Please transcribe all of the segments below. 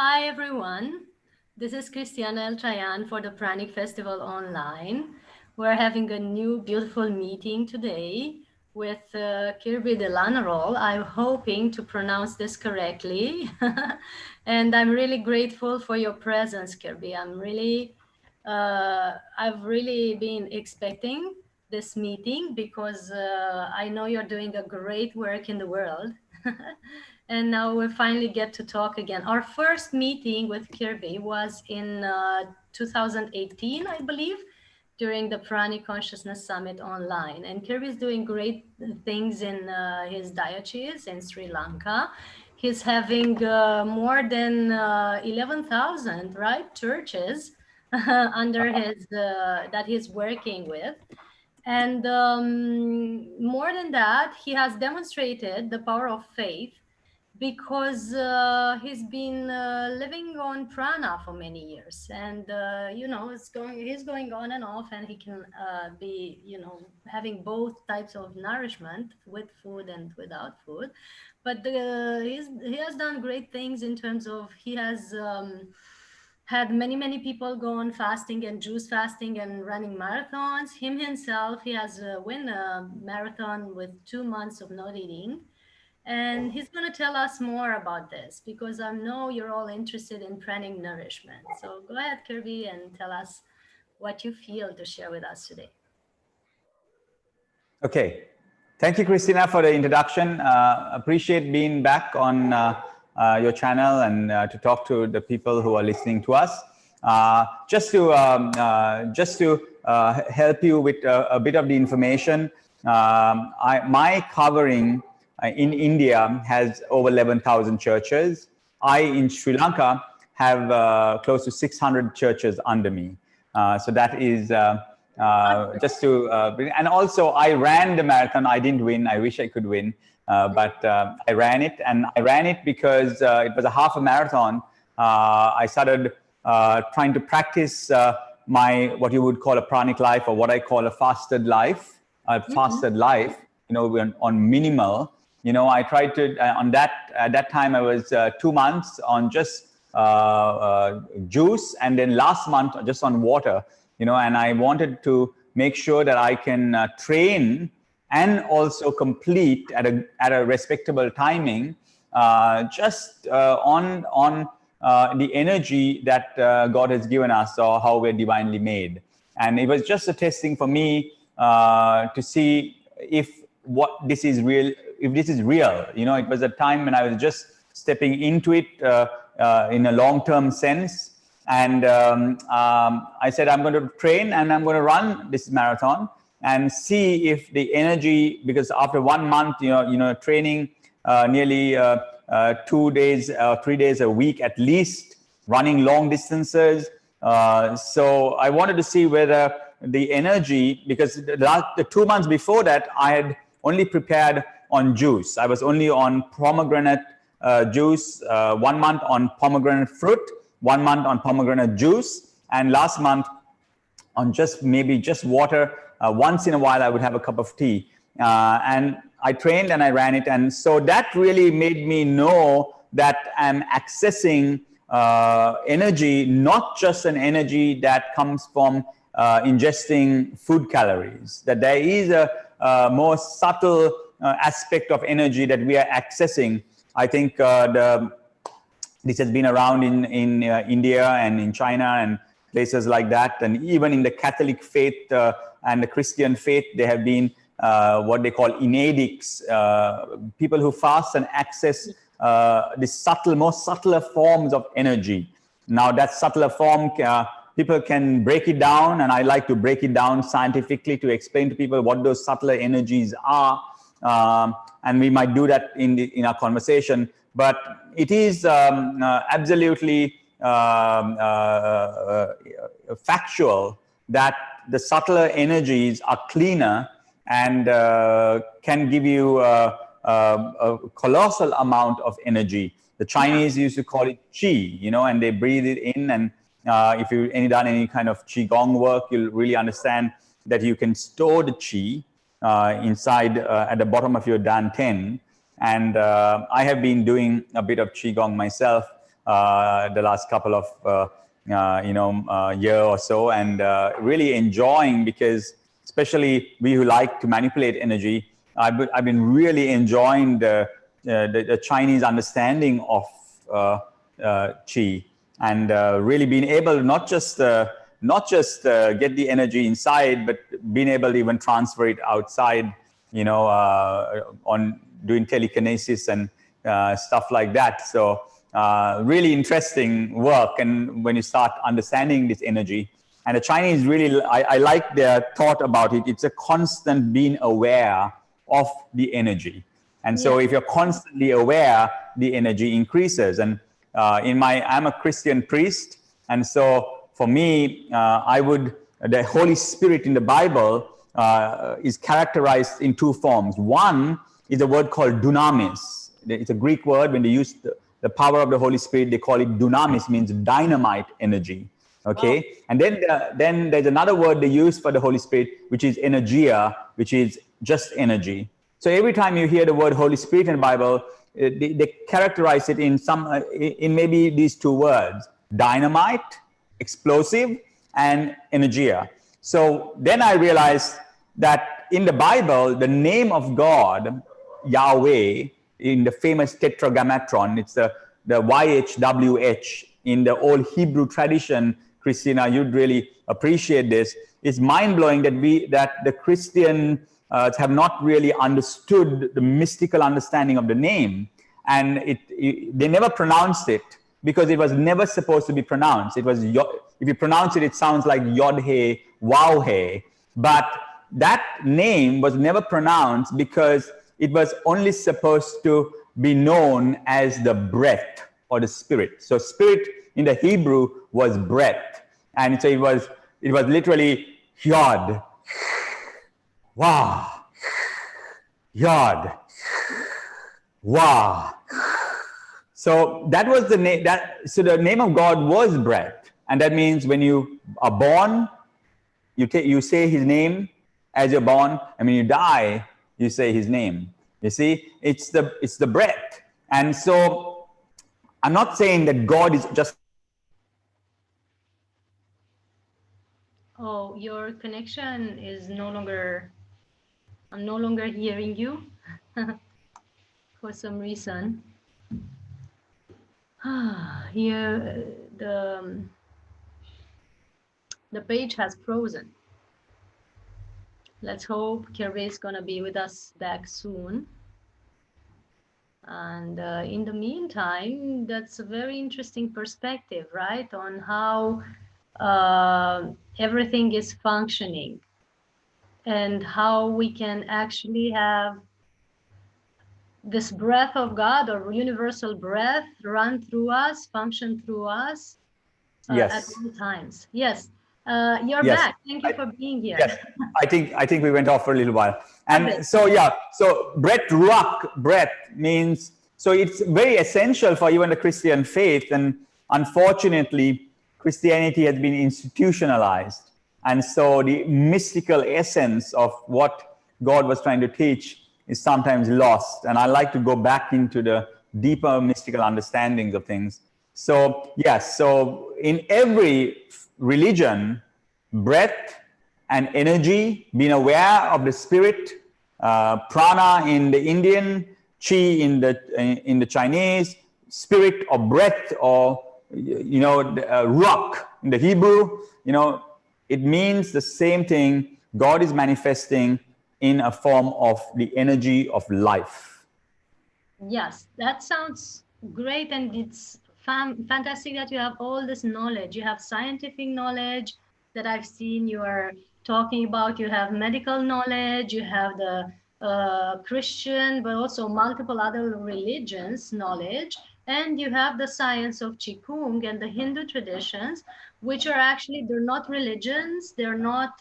Hi everyone, this is Cristiana Eltrayan for the Pranic Festival Online. We're having a new beautiful meeting today with Kirby the Lanorelle. I'm hoping to pronounce this correctly. And I'm really grateful for your presence, Kirby. I've really been expecting this meeting because I know you're doing a great work in the world. And now we finally get to talk again. Our first meeting with Kirby was in 2018, I believe, during the Pranic Consciousness Summit online. And Kirby is doing great things in his diocese in Sri Lanka. He's having more than 11,000, right, churches under his that he's working with. And more than that, he has demonstrated the power of faith because he's been living on prana for many years, and he's going on and off, and he can be having both types of nourishment with food and without food. But he has done great things in terms of he has had many people go on fasting and juice fasting and running marathons. Him himself, he has win a marathon with 2 months of not eating. And he's going to tell us more about this because I know you're all interested in pranic nourishment. So go ahead, Kirby, and tell us what you feel to share with us today. Okay. Thank you, Christina, for the introduction. Appreciate being back on your channel and to talk to the people who are listening to us. Just to help you with a bit of the information, my covering in India has over 11,000 churches. I, in Sri Lanka, have close to 600 churches under me. So that is just to, and also I ran the marathon. I didn't win. I wish I could win, but I ran it, and I ran it because it was a half a marathon. I started trying to practice what you would call a pranic life, or what I call a fasted life. Life, on minimal. I tried to at that time I was 2 months on just juice, and then last month just on water. And I wanted to make sure that I can train and also complete at a respectable timing, just on the energy that God has given us, or how we're divinely made. And it was just a testing for me to see if this is real. It was a time when I was just stepping into it in a long-term sense. And I said, I'm going to train and I'm going to run this marathon and see if the energy, because after 1 month, training nearly 2 days, 3 days a week at least, running long distances. So I wanted to see whether the energy, because the 2 months before that, I had only prepared on juice. I was only on pomegranate juice, 1 month on pomegranate fruit, 1 month on pomegranate juice, and last month on just water. Once in a while, I would have a cup of tea. And I trained and I ran it. And so that really made me know that I'm accessing energy, not just an energy that comes from ingesting food calories, that there is a more subtle aspect of energy that we are accessing. I think this has been around in India and in China and places like that. And even in the Catholic faith and the Christian faith, there have been what they call inadics, people who fast and access the more subtler forms of energy. Now that subtler form, people can break it down, and I like to break it down scientifically to explain to people what those subtler energies are. And we might do that in our conversation. But it is absolutely factual that the subtler energies are cleaner and can give you a colossal amount of energy. The Chinese used to call it qi, and they breathe it in. And if you've done any kind of qigong work, you'll really understand that you can store the qi inside at the bottom of your dantian. And I have been doing a bit of qigong myself the last couple of year or so, and really enjoying, because especially we who like to manipulate energy, I've been really enjoying the Chinese understanding of qi, and really being able to not just get the energy inside, but being able to even transfer it outside, on doing telekinesis and stuff like that. So really interesting work, and when you start understanding this energy, and the Chinese really, I like their thought about it. It's a constant being aware of the energy. And so if you're constantly aware, the energy increases. And I'm a Christian priest. And so for me, the Holy Spirit in the Bible is characterized in two forms. One is a word called dunamis. It's a Greek word. When they use the power of the Holy Spirit, they call it dunamis, means dynamite energy. Okay. Oh. And then there's another word they use for the Holy Spirit, which is energia, which is just energy. So every time you hear the word Holy Spirit in the Bible, they characterize it in maybe these two words: dynamite, explosive, and energia. So then I realized that in the Bible, the name of God, Yahweh, in the famous Tetragrammaton, it's the YHWH in the old Hebrew tradition. Christina, you'd really appreciate this. It's mind-blowing that the Christian have not really understood the mystical understanding of the name, and they never pronounced it because it was never supposed to be pronounced. It was, if you pronounce it, it sounds like Yod-He, Wow-He, but that name was never pronounced because it was only supposed to be known as the breath or the spirit. So spirit in the Hebrew was breath, and so it was literally Yod, Wah, Yod, Wah. So that was the name. So the name of God was breath, and that means when you are born, you say His name as you're born, and when you die, you say His name. You see, it's the breath. And so I'm not saying that God is just. Oh, your connection is no longer. I'm no longer hearing you for some reason. Here, the page has frozen. Let's hope Kirby is going to be with us back soon. And in the meantime, that's a very interesting perspective, right? On how everything is functioning and how we can actually have this breath of God or universal breath run through us, function through us Yes. At all times. Yes. You're Yes. back. Thank you for being here. Yes, I think we went off for a little while. And so, yeah, so breath means, so it's very essential for even the Christian faith. And unfortunately, Christianity has been institutionalized. And so the mystical essence of what God was trying to teach is sometimes lost. And I like to go back into the deeper mystical understandings of things. So, yes, so in every religion, breath and energy, being aware of the spirit, prana in the Indian, chi in the Chinese, spirit or breath or ruach in the Hebrew, it means the same thing. God is manifesting in a form of the energy of life. Yes, that sounds great, and it's fantastic that you have all this knowledge. You have scientific knowledge that I've seen you are talking about. You have medical knowledge. You have the Christian, but also multiple other religions knowledge. And you have the science of Qigong and the Hindu traditions, which are actually, they're not religions, they're not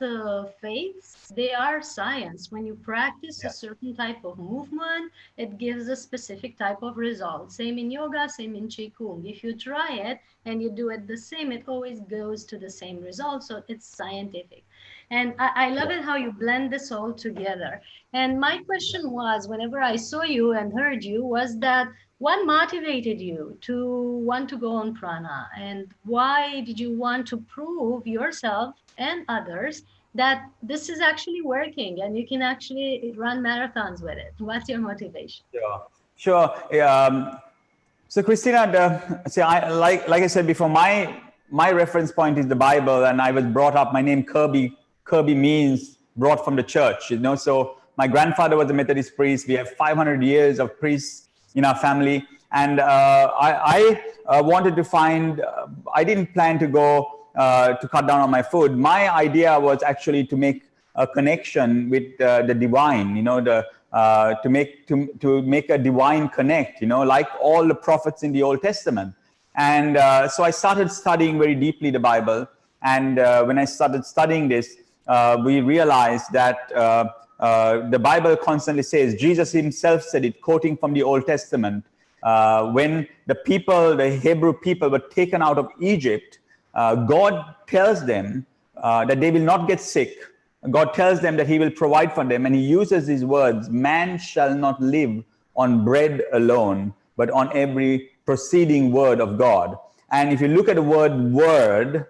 faiths, they are science. When you practice a certain type of movement, it gives a specific type of result. Same in yoga, same in Qigong. If you try it and you do it the same, it always goes to the same result. So it's scientific. And I love it how you blend this all together. And my question was, whenever I saw you and heard you, was that what motivated you to want to go on prana, and why did you want to prove yourself and others that this is actually working and you can actually run marathons with it? What's your motivation? Sure. Sure. So Christina, see, like I said before, my reference point is the Bible, and I was brought up. My name Kirby. Kirby means brought from the church. You know, so my grandfather was a Methodist priest. We have 500 years of priests in our family, and I wanted to find. I didn't plan to go to cut down on my food. My idea was actually to make a connection with the divine. You know, to make a divine connect. You know, like all the prophets in the Old Testament. And so I started studying very deeply the Bible. And when I started studying this, we realized that the Bible constantly says, Jesus himself said it, quoting from the Old Testament, when the Hebrew people were taken out of Egypt, God tells them that they will not get sick. God tells them that he will provide for them, and he uses these words, man shall not live on bread alone, but on every proceeding word of God. And if you look at the word,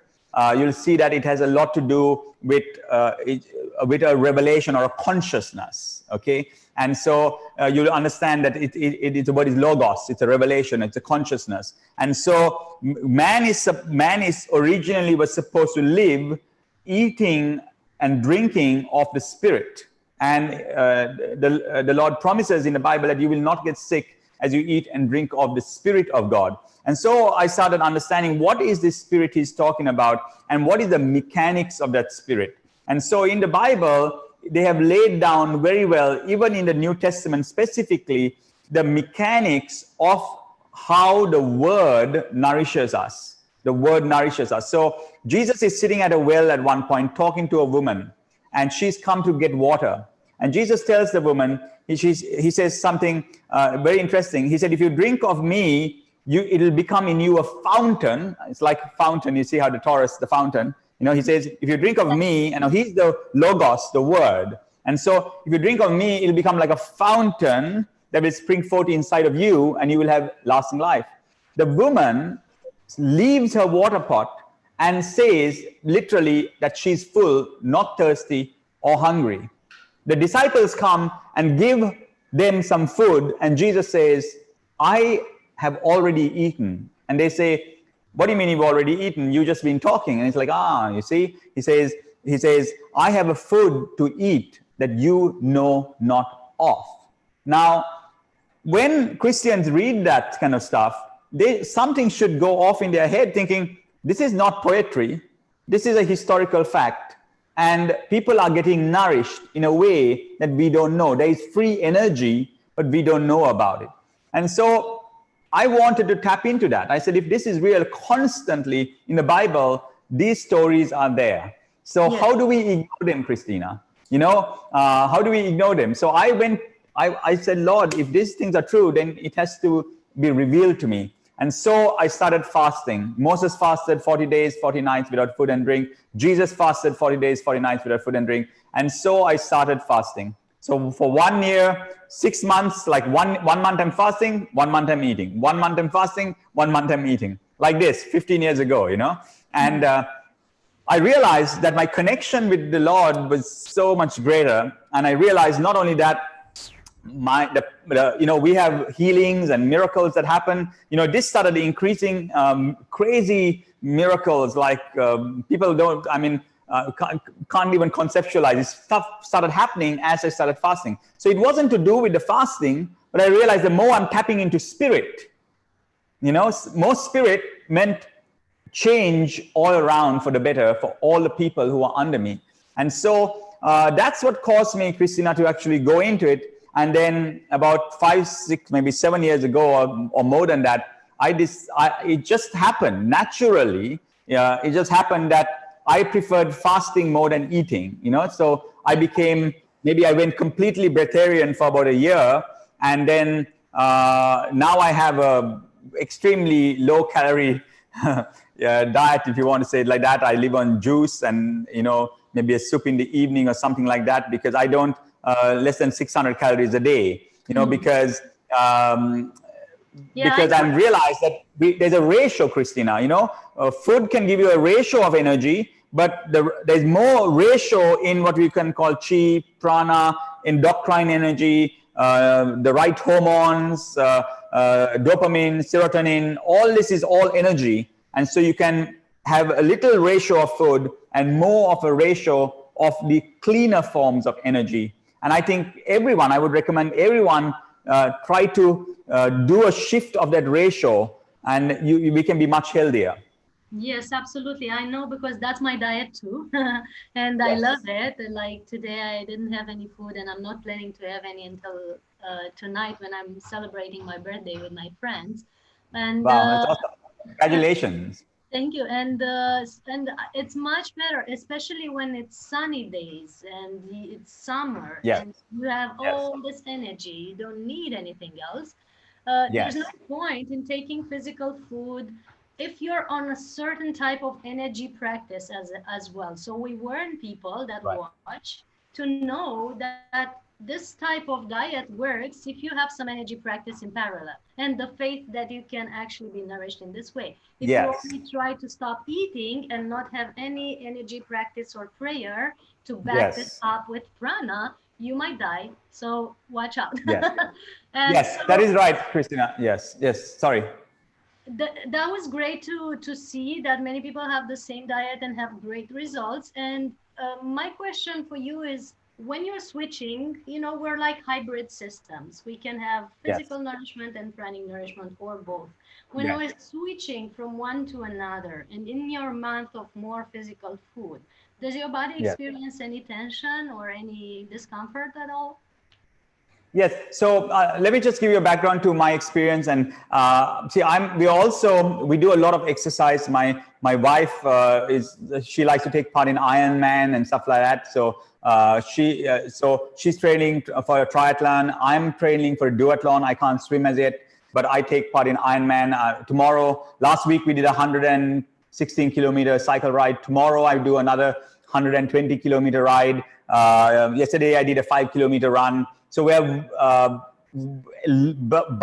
you'll see that it has a lot to do with a revelation or a consciousness, okay? And so you'll understand that the word is logos, it's a revelation, it's a consciousness. And so man is originally was supposed to live eating and drinking of the Spirit. And the Lord promises in the Bible that you will not get sick as you eat and drink of the Spirit of God. And so I started understanding what is this Spirit he's talking about and what is the mechanics of that Spirit. And so in the Bible, they have laid down very well, even in the New Testament specifically, the mechanics of how the Word nourishes us. The Word nourishes us. So Jesus is sitting at a well at one point talking to a woman, and she's come to get water. And Jesus tells the woman, he says something very interesting. He said, if you drink of me, it'll become in you a fountain. It's like a fountain. You see how the Taurus, the fountain. You know, he says, if you drink of me, and he's the Logos, the Word. And so if you drink of me, it'll become like a fountain that will spring forth inside of you, and you will have lasting life. The woman leaves her water pot and says literally that she's full, not thirsty or hungry. The disciples come and give them some food, and Jesus says, I have already eaten. And they say, what do you mean you've already eaten? You've just been talking. And it's like, you see, he says, I have a food to eat that you know not of. Now, when Christians read that kind of stuff, something should go off in their head thinking, this is not poetry, this is a historical fact, and people are getting nourished in a way that we don't know. There is free energy, but we don't know about it. And so I wanted to tap into that. I said, if this is real constantly in the Bible, these stories are there. So yes. How do we ignore them, Christina? You know, how do we ignore them? So I said, Lord, if these things are true, then it has to be revealed to me. And so I started fasting. Moses fasted 40 days, 40 nights without food and drink. Jesus fasted 40 days, 40 nights without food and drink. And so I started fasting. So for 1 year, 6 months, like one month I'm fasting, 1 month I'm eating. 1 month I'm fasting, 1 month I'm eating. Like this, 15 years ago, you know. And I realized that my connection with the Lord was so much greater. And I realized not only that, we have healings and miracles that happen. You know, this started increasing, crazy miracles like people can't even conceptualize. This stuff started happening as I started fasting. So it wasn't to do with the fasting, but I realized the more I'm tapping into spirit, you know, more spirit meant change all around for the better for all the people who are under me. And so that's what caused me, Christina, to actually go into it. And then about 5, 6, maybe 7 years ago or more than that, it just happened naturally. It just happened that I preferred fasting more than eating, you know. So I went completely breatharian for about a year. And then now I have a extremely low calorie diet, if you want to say it like that. I live on juice and, you know, maybe a soup in the evening or something like that, because I don't less than 600 calories a day, you know, because Yeah, I because know. I'm realized that there's a ratio, Christina. Food can give you a ratio of energy, but there's more ratio in what we can call chi, prana, endocrine energy, the right hormones, dopamine, serotonin. All this is all energy, and so you can have a little ratio of food and more of a ratio of the cleaner forms of energy. And I think I would recommend everyone try to do a shift of that ratio, and we can be much healthier. Yes, absolutely. I know because that's my diet too. And I love Yes. it. Like today, I didn't have any food, and I'm not planning to have any until tonight when I'm celebrating my birthday with my friends. And Wow, that's awesome. Congratulations. thank you. And it's much better, especially when it's sunny days and it's summer Yes. and you have Yes. all this energy. You don't need anything else. There's no Yes. point in taking physical food if you're on a certain type of energy practice as well. So we warn people that Right. watch to know that this type of diet works if you have some energy practice in parallel and the faith that you can actually be nourished in this way. If you Yes. only try to stop eating and not have any energy practice or prayer to back this Yes. up with prana, you might die. So watch out. Yes. And Yes. That so is right, Christina. Yes. Yes. Sorry. that was great to see that many people have the same diet and have great results. And my question for you is, when you're switching, we're like hybrid systems. We can have Yes. physical nourishment and pranic nourishment or both. When Yes. we're switching from one to another, and in your month of more physical food, does your body Yes. experience any tension or any discomfort at all? Yes. So let me just give you a background to my experience. And see, we do a lot of exercise. My wife she likes to take part in Ironman and stuff like that. So so she's training for a triathlon. I'm training for a duathlon. I can't swim as yet, but I take part in Ironman. Last week we did a 116-kilometer cycle ride. Tomorrow I do another 120-kilometer ride. Yesterday I did a 5-kilometer run. So we're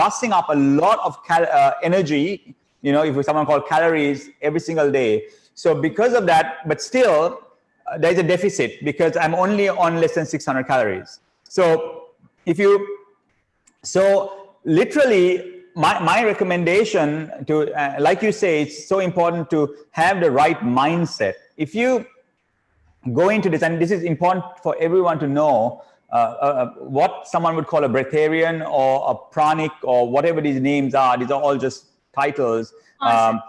busting up a lot of energy, if someone called calories, every single day. So because of that, but still, there's a deficit because I'm only on less than 600 calories. So literally, my recommendation to, like you say, it's so important to have the right mindset. If you go into this, and this is important for everyone to know, what someone would call a breatharian or a pranic or whatever these names are. These are all just titles. Awesome.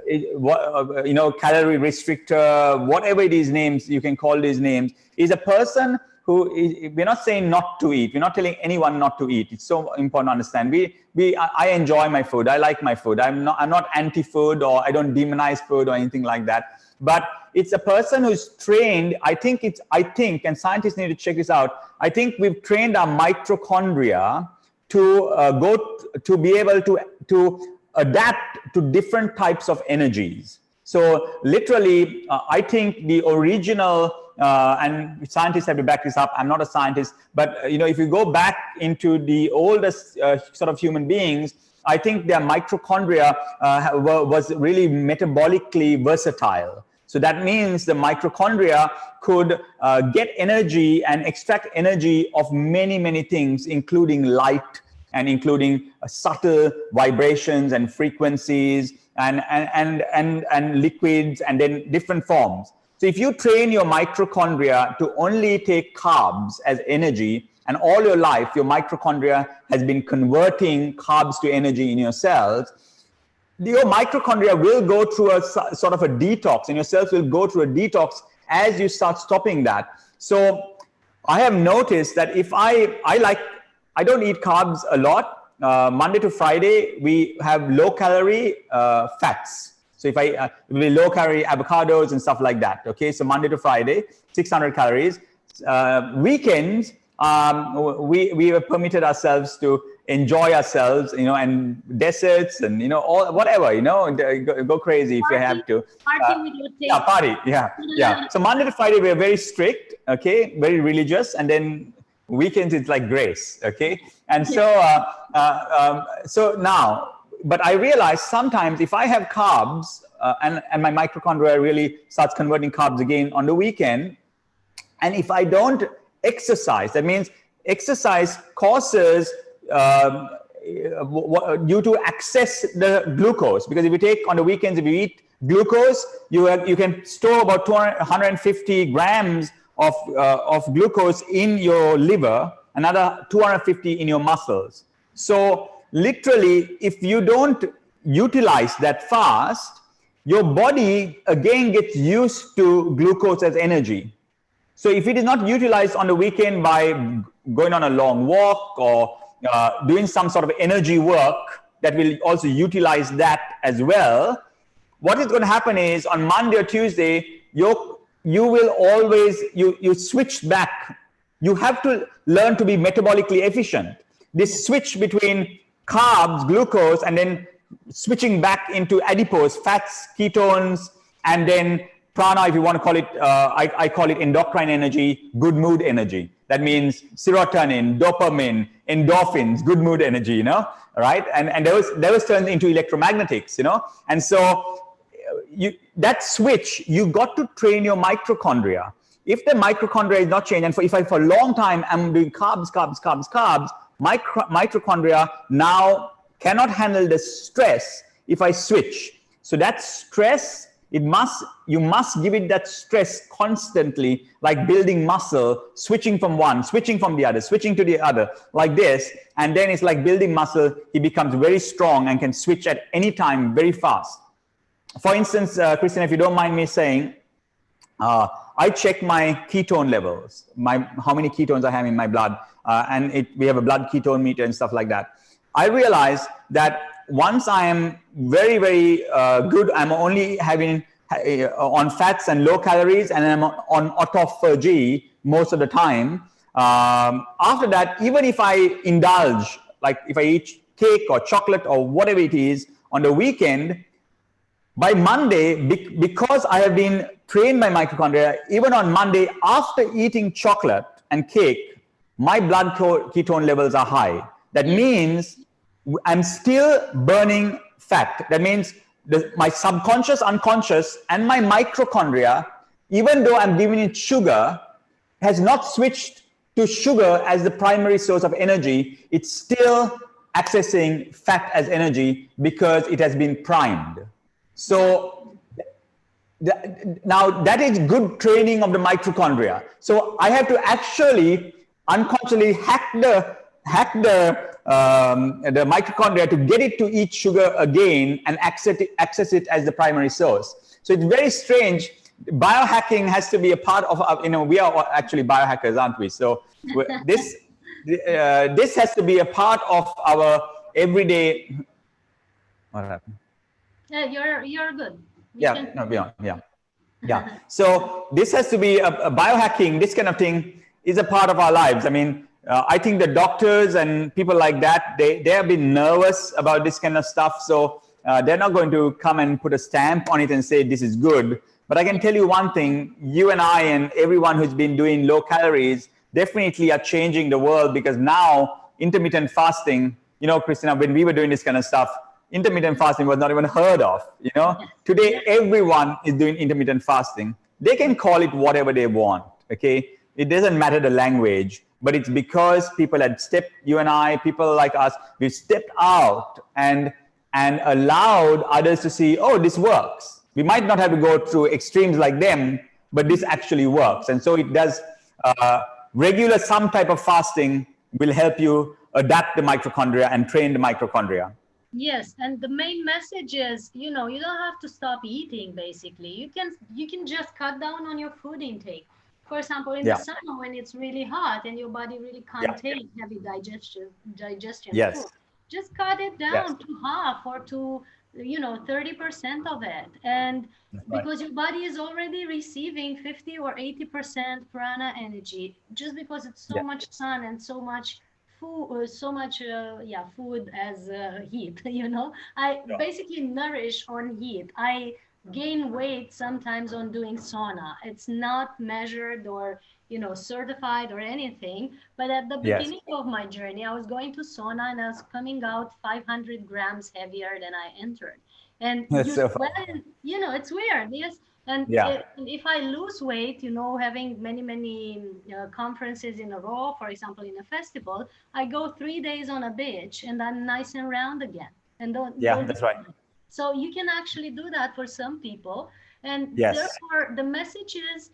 Calorie restrictor, whatever these names you can call these names, is a person who is, we're not saying not to eat. We're not telling anyone not to eat. It's so important to understand. I enjoy my food. I like my food. I'm not anti-food, or I don't demonize food or anything like that. But it's a person who's trained. I think, and scientists need to check this out. I think we've trained our mitochondria to be able to adapt to different types of energies. So literally, I think the original, and scientists have to back this up. I'm not a scientist, but if you go back into the oldest sort of human beings, I think their mitochondria was really metabolically versatile. So that means the mitochondria could get energy and extract energy of many, many things, including light and including subtle vibrations and frequencies and liquids, and then different forms. So if you train your mitochondria to only take carbs as energy, and all your life your mitochondria has been converting carbs to energy in your cells, your mitochondria will go through a sort of a detox, and your cells will go through a detox as you start stopping that. So I have noticed that if I don't eat carbs a lot. Monday to Friday, we have low calorie fats. So if it will be low calorie avocados and stuff like that. Okay, so Monday to Friday, 600 calories. Weekends, we have permitted ourselves to enjoy ourselves, and desserts and all whatever, go crazy if you Party, have to. party with your Yeah, taste. party. Yeah. So Monday to Friday we are very strict, okay, very religious, and then weekends it's like grace, okay. And so so now but I realize sometimes if I have carbs and my mitochondria really starts converting carbs again on the weekend, and if I don't exercise, that means exercise causes you to access the glucose, because if you take on the weekends, if you eat glucose, you can store about 150 grams of glucose in your liver, another 250 in your muscles. So literally, if you don't utilize that fast, your body again gets used to glucose as energy. So if it is not utilized on the weekend by going on a long walk or doing some sort of energy work that will also utilize that as well, what is going to happen is on Monday or Tuesday, you will always, you switch back. You have to learn to be metabolically efficient. This switch between carbs, glucose, and then switching back into adipose, fats, ketones, and then prana, if you want to call it, I call it endocrine energy, good mood energy. That means serotonin, dopamine, endorphins, good mood energy, you know, right? And those turn into electromagnetics, you know. And so that switch, you got to train your mitochondria. If the mitochondria is not changed, and if I for a long time I'm doing carbs, mitochondria now cannot handle the stress if I switch. So that stress, you must give it that stress constantly, like building muscle, switching from one, switching from the other, switching to the other, like this. And then it's like building muscle. He becomes very strong and can switch at any time very fast. For instance, Christiana, if you don't mind me saying, I check my ketone levels, how many ketones I have in my blood, and we have a blood ketone meter and stuff like that. I realize that once I am very, very good, I'm only having on fats and low calories, and I'm on autophagy most of the time. After that, even if I indulge, like if I eat cake or chocolate or whatever it is on the weekend, by Monday, because I have been trained my mitochondria, even on Monday, after eating chocolate and cake, my blood ketone levels are high. That means I'm still burning fat. That means my subconscious, unconscious, and my mitochondria, even though I'm giving it sugar, has not switched to sugar as the primary source of energy. It's still accessing fat as energy because it has been primed. So now that is good training of the mitochondria. So I have to actually unconsciously hack the mitochondria to get it to eat sugar again and access it as the primary source. So it's very strange. Biohacking has to be a part of our, we are actually biohackers, aren't we? So this has to be a part of our everyday. What happened? Yeah, you're good. Yeah. So this has to be a biohacking. This kind of thing is a part of our lives. I mean, I think the doctors and people like that, they have been nervous about this kind of stuff. So they're not going to come and put a stamp on it and say this is good. But I can tell you one thing: you and I and everyone who's been doing low calories definitely are changing the world, because now intermittent fasting. You know, Christina, when we were doing this kind of stuff, intermittent fasting was not even heard of, you know. Today, everyone is doing intermittent fasting. They can call it whatever they want, okay? It doesn't matter the language, but it's because people had you and I, people like us, we stepped out and allowed others to see, oh, this works. We might not have to go through extremes like them, but this actually works. And so it does, some type of fasting will help you adapt the mitochondria and train the mitochondria. Yes, and the main message is, you don't have to stop eating. Basically, you can just cut down on your food intake. For example, in the summer when it's really hot and your body really can't take heavy digestion food, just cut it down to half or to 30% of it. And because your body is already receiving 50 or 80% prana energy, just because it's so much sun and so much food, food as heat. I basically nourish on heat. I gain weight sometimes on doing sauna. It's not measured or certified or anything. But at the Yes. beginning of my journey, I was going to sauna and I was coming out 500 grams heavier than I entered. And That's you so sweat, funny. it's weird. Yes. And Yeah. if I lose weight, having many conferences in a row, for example, in a festival, I go 3 days on a beach and I'm nice and round again. And Yeah, don't that's right. so you can actually do that for some people. And Yes. therefore, the message is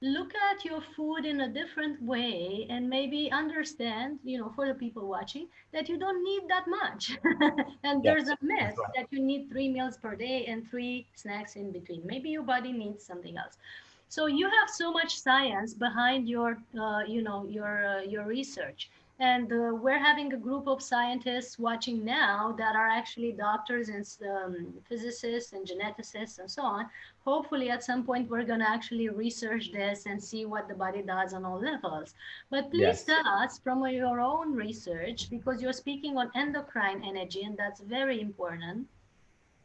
look at your food in a different way and maybe understand, for the people watching, that you don't need that much. And there's Yes. a That's myth right. that you need 3 meals per day and three snacks in between. Maybe your body needs something else. So you have so much science behind your research. And we're having a group of scientists watching now that are actually doctors and physicists and geneticists and so on. Hopefully, at some point, we're going to actually research this and see what the body does on all levels. But please Yes. tell us from your own research, because you're speaking on endocrine energy, and that's very important.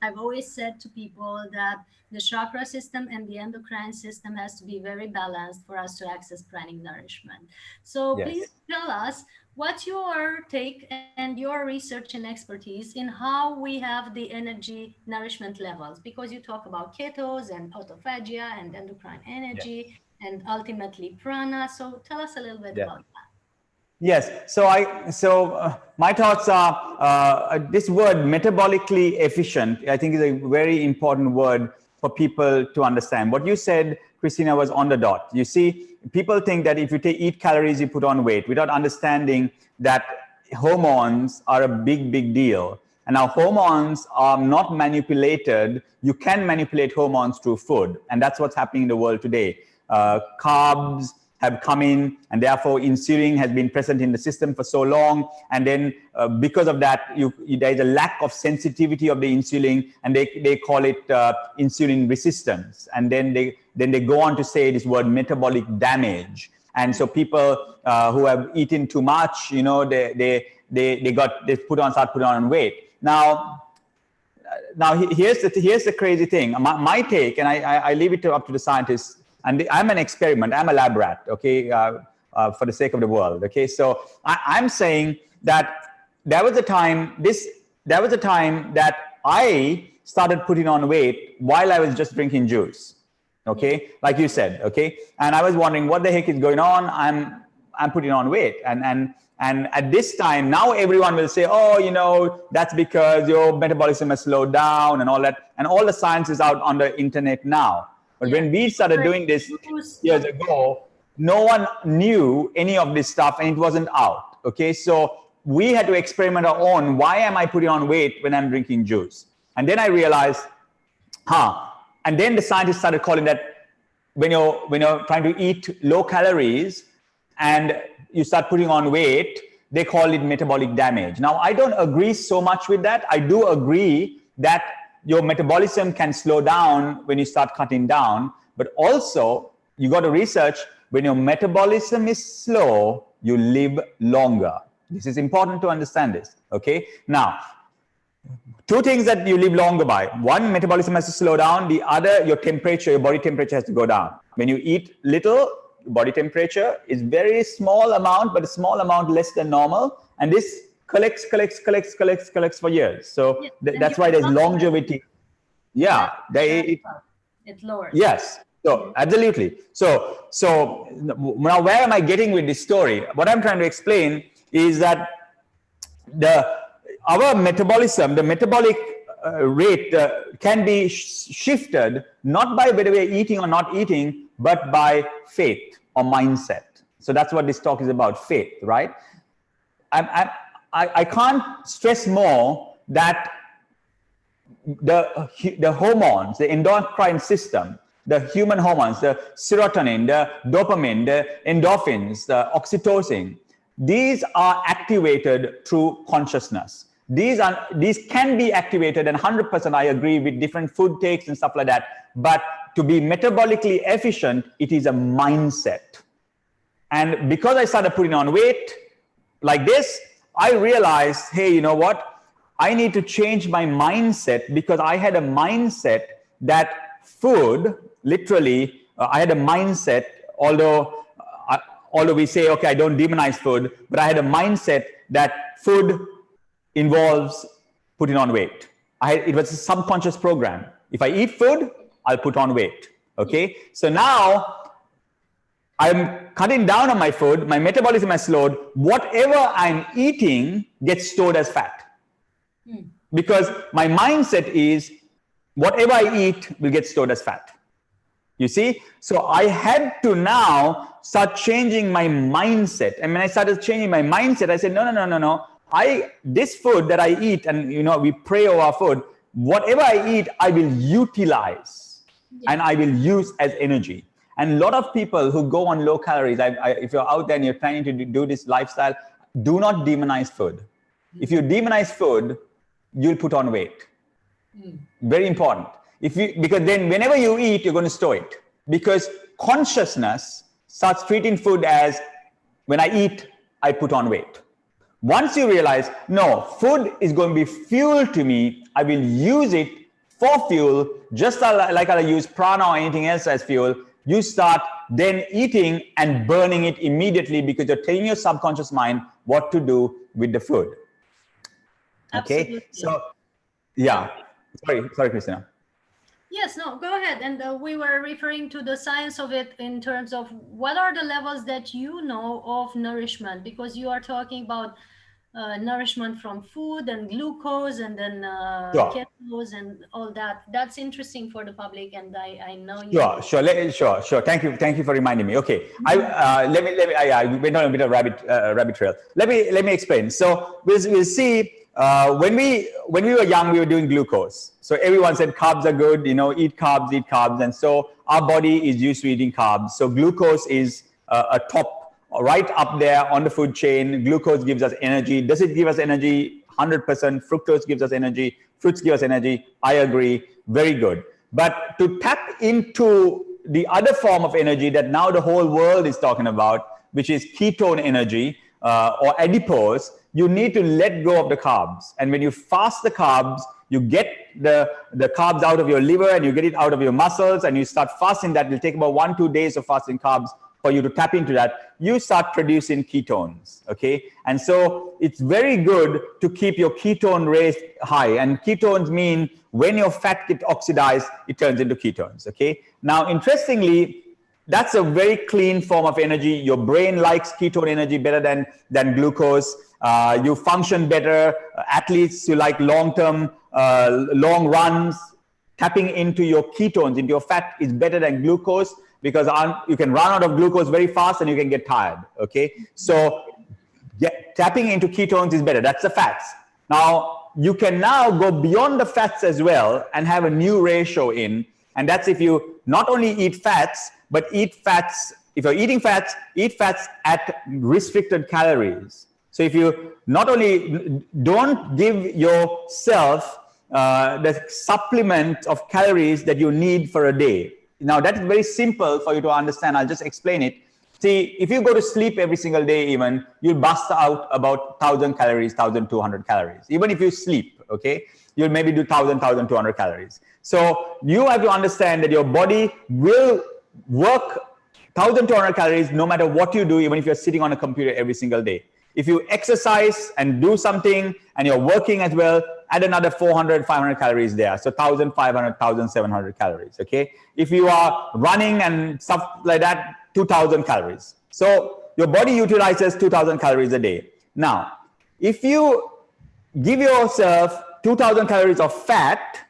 I've always said to people that the chakra system and the endocrine system has to be very balanced for us to access pranic nourishment. So please Yes. tell us what's your take and your research and expertise in how we have the energy nourishment levels, because you talk about ketos and autophagia and endocrine Yes. energy and ultimately prana. So tell us a little bit Yes. about that. Yes. So my thoughts are this word metabolically efficient. I think is a very important word for people to understand. What you said, Christina, was on the dot. You see, people think that if you eat calories, you put on weight, without understanding that hormones are a big deal. And now hormones are not manipulated. You can manipulate hormones through food, and that's what's happening in the world today. Carbs have come in, and therefore insulin has been present in the system for so long, and then because of that there is a lack of sensitivity of the insulin, and they call it insulin resistance, and then they go on to say this word metabolic damage. And so people who have eaten too much, they start putting on weight. Now here's the crazy thing. My take, and I leave it up to the scientists. And I'm an experiment. I'm a lab rat. Okay, for the sake of the world. Okay, so I'm saying that there was a time that I started putting on weight while I was just drinking juice. Okay, like you said. Okay, and I was wondering what the heck is going on. I'm putting on weight, and at this time now everyone will say, oh, that's because your metabolism has slowed down and all that, and all the science is out on the internet now. But Yeah. when we started doing this 10 years ago, no one knew any of this stuff and it wasn't out. Okay, so we had to experiment our own. Why am I putting on weight when I'm drinking juice? And then I realized, and then the scientists started calling that when you're trying to eat low calories and you start putting on weight, they call it metabolic damage. Now, I don't agree so much with that. I do agree that your metabolism can slow down when you start cutting down, but also you got to research when your metabolism is slow, you live longer. This is important to understand this. Okay, now two things that you live longer by: one, metabolism has to slow down; the other, your body temperature has to go down. When you eat little, body temperature is very small amount, but a small amount less than normal, and this collects for years. So Yes, and that's your why there's blood pressure, longevity. Yeah, it lowers. yes. So Yes. absolutely. So now where am I getting with this story? What I'm trying to explain is that the our metabolism, the metabolic rate can be shifted not by whether we're eating or not eating, but by faith or mindset. So that's what this talk is about, faith, right? I can't stress more that the hormones, the endocrine system, the human hormones, the serotonin, the dopamine, the endorphins, the oxytocin, these are activated through consciousness. These can be activated, and 100% I agree with different food takes and stuff like that. But to be metabolically efficient, it is a mindset. And because I started putting on weight like this, I realized, hey, you know what? I need to change my mindset, because I had a mindset that food, literally, I had a mindset, although Although we say, okay, I don't demonize food, but I had a mindset that food involves putting on weight. It was a subconscious program. If I eat food, I'll put on weight. Okay. So now I'm cutting down on my food. My metabolism has slowed. Whatever I'm eating gets stored as fat. Because my mindset is whatever I eat will get stored as fat. You see? So I had to now start changing my mindset. And when I started changing my mindset, I said, no. This food that I eat, and we pray over our food, whatever I eat, I will utilize and I will use as energy. And a lot of people who go on low calories, if you're out there and you're trying to do this lifestyle, do not demonize food. If you demonize food, you'll put on weight. Very important. Because then whenever you eat, you're going to store it. Because consciousness starts treating food as, when I eat, I put on weight. Once you realize, no, food is going to be fuel to me, I will use it for fuel, just like I use prana or anything else as fuel, you start then eating and burning it immediately because you're telling your subconscious mind what to do with the food. Okay. Absolutely. So, yeah. Sorry, Christina. Yes, no, go ahead. And we were referring to the science of it in terms of what are the levels that you know of nourishment, because you are talking about nourishment from food and glucose and then ketos and all that. That's interesting for the public, and I know you. Sure. Thank you for reminding me. Okay, let me. I went on a bit of rabbit trail. Let me explain. So we'll see. When we were young, we were doing glucose. So everyone said carbs are good. Eat carbs, and so our body is used to eating carbs. So glucose is a top. Right up there on the food chain. Glucose gives us energy. Does it give us energy? 100%. Fructose gives us energy. Fruits give us energy. I agree. Very good. But to tap into the other form of energy that now the whole world is talking about, which is ketone energy or adipose, you need to let go of the carbs. And when you fast the carbs, you get the carbs out of your liver and you get it out of your muscles, and you start fasting that. It will take about 1-2 days of fasting carbs for you to tap into that. You start producing ketones, okay? And so it's very good to keep your ketone rate high. And ketones mean when your fat gets oxidized, it turns into ketones, okay? Now, interestingly, that's a very clean form of energy. Your brain likes ketone energy better than glucose. You function better. Athletes who like long runs, tapping into your ketones, into your fat is better than glucose, because you can run out of glucose very fast and you can get tired, okay? So tapping into ketones is better. That's the fats. Now, you can now go beyond the fats as well and have a new ratio in, and that's if you not only eat fats, but eat fats. If you're eating fats, eat fats at restricted calories. So if you not only don't give yourself the supplement of calories that you need for a day. Now, that is very simple for you to understand. I'll just explain it. See, if you go to sleep every single day, even, you'll bust out about 1,000 calories, 1,200 calories. Even if you sleep, okay, you'll maybe do 1,200 calories. So you have to understand that your body will work 1,200 calories no matter what you do, even if you're sitting on a computer every single day. If you exercise and do something and you're working as well, add another 400, 500 calories there. So 1,500, 1,700 calories, okay? If you are running and stuff like that, 2,000 calories. So your body utilizes 2,000 calories a day. Now, if you give yourself 2,000 calories of fat,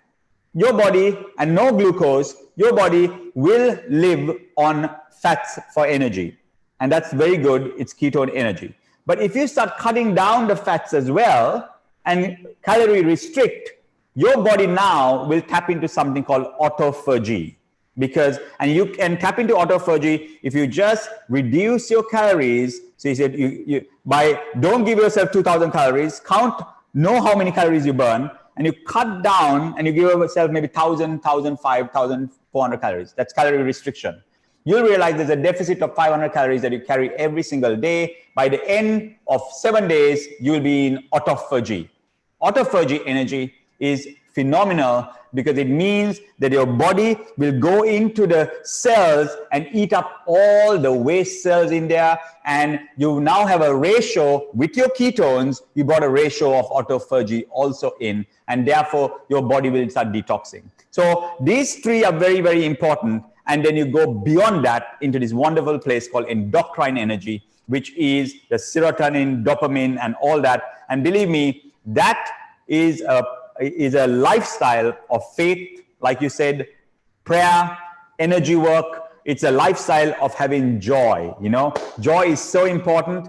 your body, and no glucose, your body will live on fats for energy. And that's very good. It's ketone energy. But if you start cutting down the fats as well and calorie restrict, your body now will tap into something called autophagy. And you can tap into autophagy if you just reduce your calories. So you said don't give yourself 2,000 calories, know how many calories you burn, and you cut down and you give yourself maybe 1,000, 1,500, 1,400 calories. That's calorie restriction. You'll realize there's a deficit of 500 calories that you carry every single day. By the end of 7 days, you'll be in autophagy. Autophagy energy is phenomenal, because it means that your body will go into the cells and eat up all the waste cells in there, and you now have a ratio with your ketones. You got a ratio of autophagy also in, and therefore your body will start detoxing. So these three are very, very important. And then you go beyond that into this wonderful place called endocrine energy, which is the serotonin, dopamine, and all that. And believe me, that is a lifestyle of faith, like you said, prayer, energy work. It's a lifestyle of having joy. You know, joy is so important.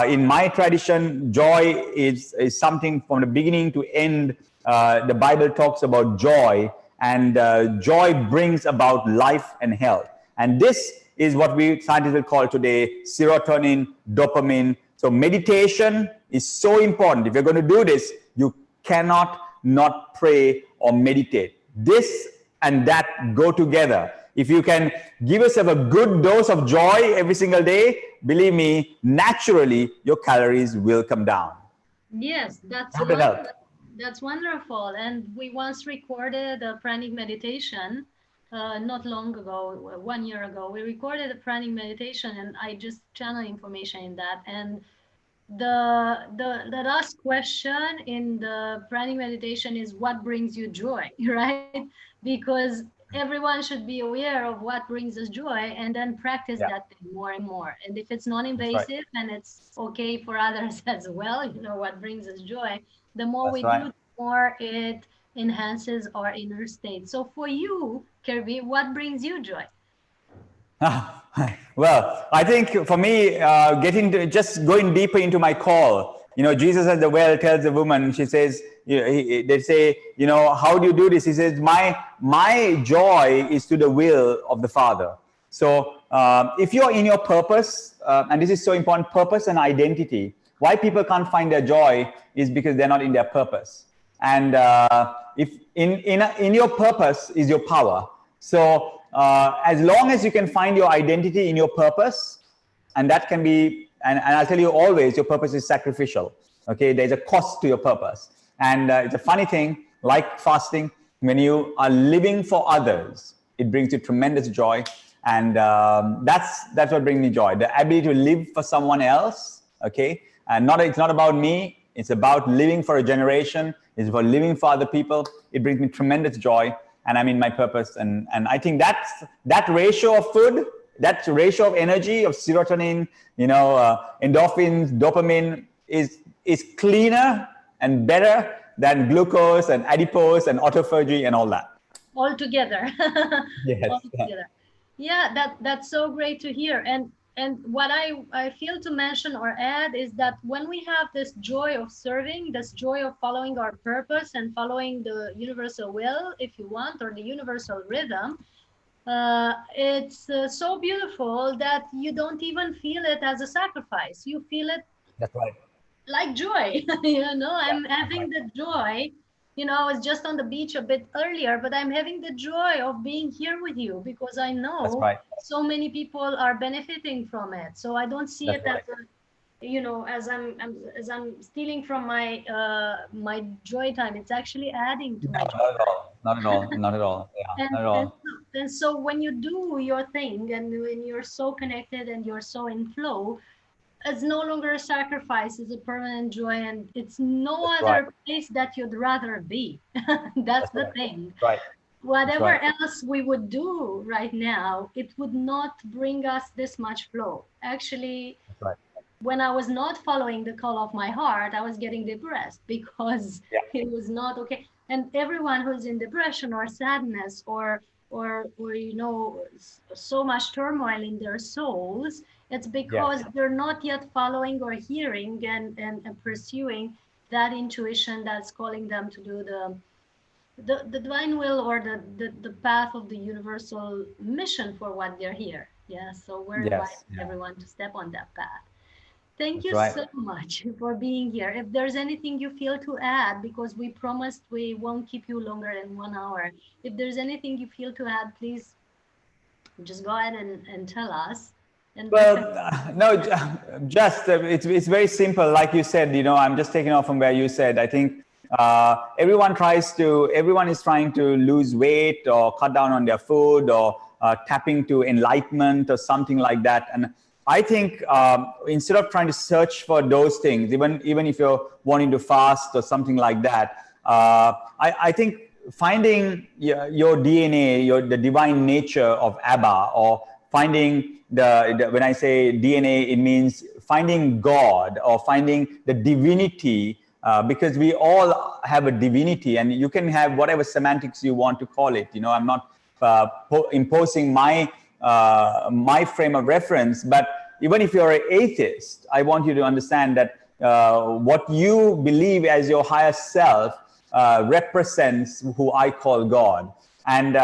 In my tradition, joy is something from the beginning to end. The Bible talks about joy, and joy brings about life and health. And this is what we scientists will call today serotonin, dopamine. So meditation is so important. If you're going to do this, you cannot not pray or meditate. This and that go together. If you can give yourself a good dose of joy every single day, believe me, naturally your calories will come down. Yes, that's wonderful. And we once recorded a pranic meditation not long ago, 1 year ago. We recorded a pranic meditation, and I just channel information in that. And the last question in the pranic meditation is, what brings you joy, right? Because everyone should be aware of what brings us joy, and then practice that thing more and more. And if it's non-invasive and it's okay for others as well, you know, what brings us joy, the more we do, the more it enhances our inner state. So for you, Kirby, what brings you joy? Well, I think for me, just going deeper into my call, you know, Jesus at the well tells the woman, she says, they say, you know, how do you do this? He says, my joy is to the will of the Father. So if you're in your purpose, and this is so important, purpose and identity, why people can't find their joy is because they're not in their purpose. And if in your purpose is your power. So as long as you can find your identity in your purpose, and that can be, and I'll tell you always, your purpose is sacrificial. Okay, there's a cost to your purpose. And it's a funny thing, like fasting, when you are living for others, it brings you tremendous joy. And that's what brings me joy, the ability to live for someone else. Okay, and it's not about me. It's about living for a generation. It's about living for other people. It brings me tremendous joy, and I'm in my purpose. And I think that ratio of food, that ratio of energy, of serotonin, you know, endorphins, dopamine is cleaner and better than glucose and adipose and autophagy and all that. All together. Yes. All together. Yeah, that's so great to hear. And what I feel to mention or add is that when we have this joy of serving, this joy of following our purpose and following the universal will, if you want, or the universal rhythm, it's so beautiful that you don't even feel it as a sacrifice. You feel it. That's right. Like joy. You know, I'm having the joy. You know, I was just on the beach a bit earlier, but I'm having the joy of being here with you because I know so many people are benefiting from it. So I don't see it as a, you know, as I'm stealing from my my joy time. It's actually adding to my joy. Not at all. Not at all. Not at all. Yeah, not at all. And so when you do your thing and when you're so connected and you're so in flow, it's no longer a sacrifice, it's a permanent joy, and it's no other place that you'd rather be. That's the thing. Right. Whatever else we would do right now, it would not bring us this much flow. Actually, when I was not following the call of my heart, I was getting depressed because it was not okay. And everyone who's in depression or sadness or you know, so much turmoil in their souls, it's because they're not yet following or hearing and pursuing that intuition that's calling them to do the divine will or the path of the universal mission for what they're here. Yeah, so we're inviting everyone to step on that path. Thank you so much for being here. If there's anything you feel to add, because we promised we won't keep you longer than 1 hour. If there's anything you feel to add, please just go ahead and tell us. And no, just it's very simple. Like you said, you know, I'm just taking off from where you said. I think Everyone is trying to lose weight or cut down on their food or tapping to enlightenment or something like that. And I think instead of trying to search for those things, even if you're wanting to fast or something like that, I think finding your DNA, the divine nature of Abba, or finding when I say DNA, it means finding God or finding the divinity, because we all have a divinity, and you can have whatever semantics you want to call it. I'm not imposing my frame of reference, but even if you're an atheist, I want you to understand that what you believe as your higher self represents who I call God. And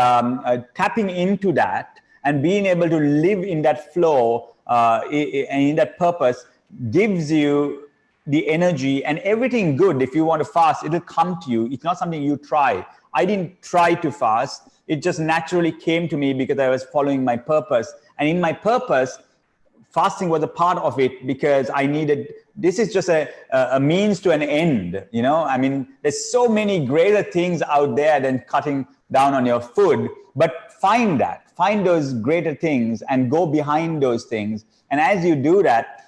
tapping into that and being able to live in that flow and in that purpose gives you the energy and everything good. If you want to fast, it'll come to you. It's not something you try. I didn't try to fast. It just naturally came to me because I was following my purpose. And in my purpose, fasting was a part of it, because I needed, this is just a means to an end. I mean, there's so many greater things out there than cutting down on your food, but find those greater things and go behind those things. And as you do that,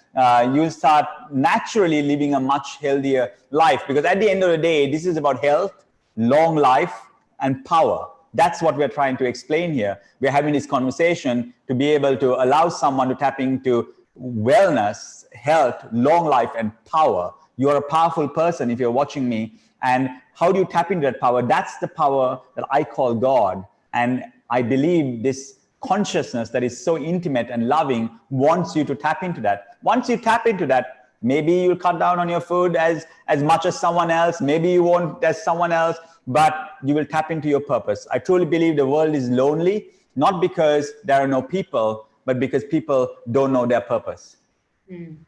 you'll start naturally living a much healthier life, because at the end of the day, this is about health, long life, and power. That's what we're trying to explain here. We're having this conversation to be able to allow someone to tap into wellness, health, long life, and power. You're a powerful person if you're watching me. And how do you tap into that power? That's the power that I call God. And I believe this consciousness that is so intimate and loving wants you to tap into that. Once you tap into that, maybe you'll cut down on your food as much as someone else. Maybe you won't as someone else, but you will tap into your purpose. I truly believe the world is lonely, not because there are no people, but because people don't know their purpose.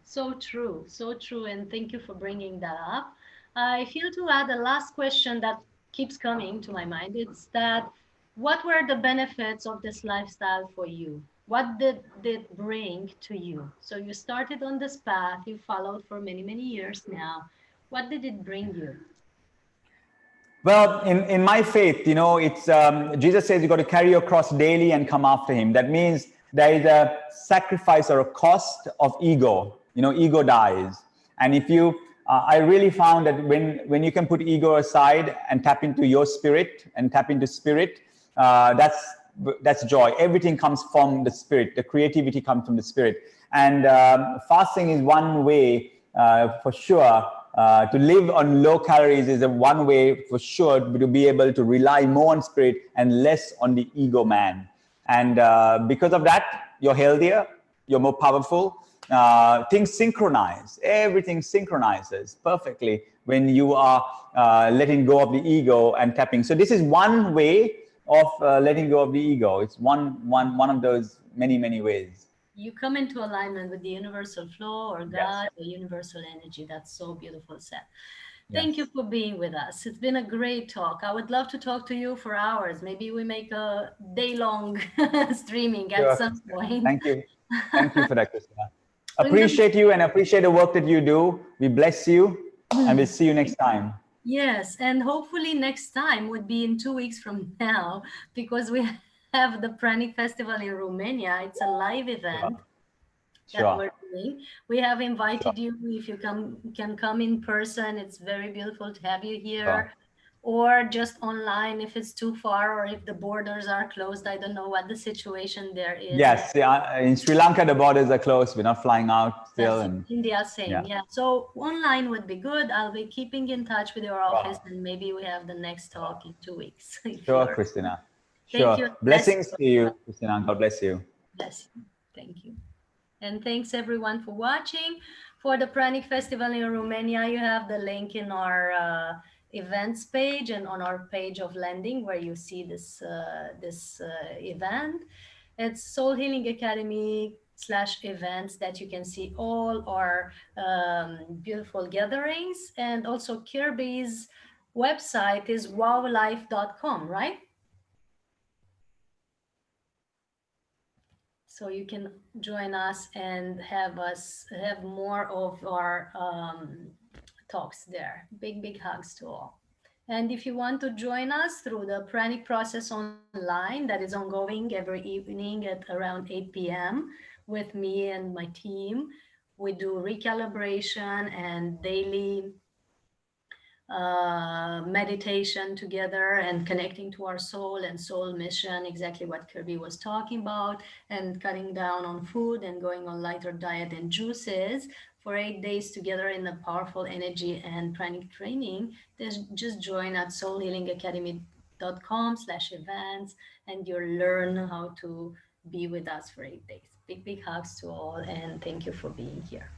So true, so true. And thank you for bringing that up. I feel to add a last question that keeps coming to my mind. It's that, what were the benefits of this lifestyle for you? What did it bring to you? So you started on this path, you followed for many, many years now. What did it bring you? Well, in my faith, it's Jesus says you got to carry your cross daily and come after him. That means there is a sacrifice or a cost of ego. Ego dies. And if you, I really found that when you can put ego aside and tap into your spirit and tap into spirit, that's joy. Everything comes from the spirit. The creativity comes from the spirit. And fasting is one way, for sure. To live on low calories is one way for sure to be able to rely more on spirit and less on the ego man. And because of that, you're healthier, you're more powerful. Things synchronize. Everything synchronizes perfectly when you are letting go of the ego and tapping. So this is one way of letting go of the ego. It's one of those many, many ways. You come into alignment with the universal flow or Yes. God or universal energy. That's so beautiful said. Thank you Yes. for being with us. It's been a great talk. I would love to talk to you for hours. Maybe we make a day-long streaming at Sure, some Christina. point. Thank you. Thank you for that, Christina. In the Appreciate you and appreciate the work that you do. We bless you and we'll see you next time. Yes, and hopefully next time would be in 2 weeks from now, because we have the Pranic Festival in Romania. It's a live Sure. event that Sure. we're doing. We have Sure. invited you. If you can come in person, it's very beautiful to have you Sure. here, or just online if it's too far, or if the borders are closed. I don't know what the situation there is. Yes. Yeah, in Sri Lanka, the borders are closed. We're not flying out still. That's And India, same. yeah. Yeah. So online would be good. I'll be keeping in touch with your Sure. office, and maybe we have the next Sure. talk in 2 weeks if Sure, you're. Christina. Thank Sure. you. Bless Blessings you. to you, Christina. God bless you. Bless you. Thank you. And thanks everyone for watching. For the Pranic Festival in Romania, you have the link in our events page and on our page of landing where you see this event. It's Soul Healing Academy / events that you can see all our beautiful gatherings. And also Kirby's website is wowlife.com, right? So you can join us and have more of our talks there. Big hugs to all. And if you want to join us through the pranic process online that is ongoing every evening at around 8 p.m. with me and my team, we do recalibration and daily meditation together and connecting to our soul and soul mission, exactly what Kirby was talking about, and cutting down on food and going on lighter diet and juices for 8 days together in the powerful energy and pranic training. Just join at soulhealingacademy.com/events and you'll learn how to be with us for 8 days. Big hugs to all and thank you for being here.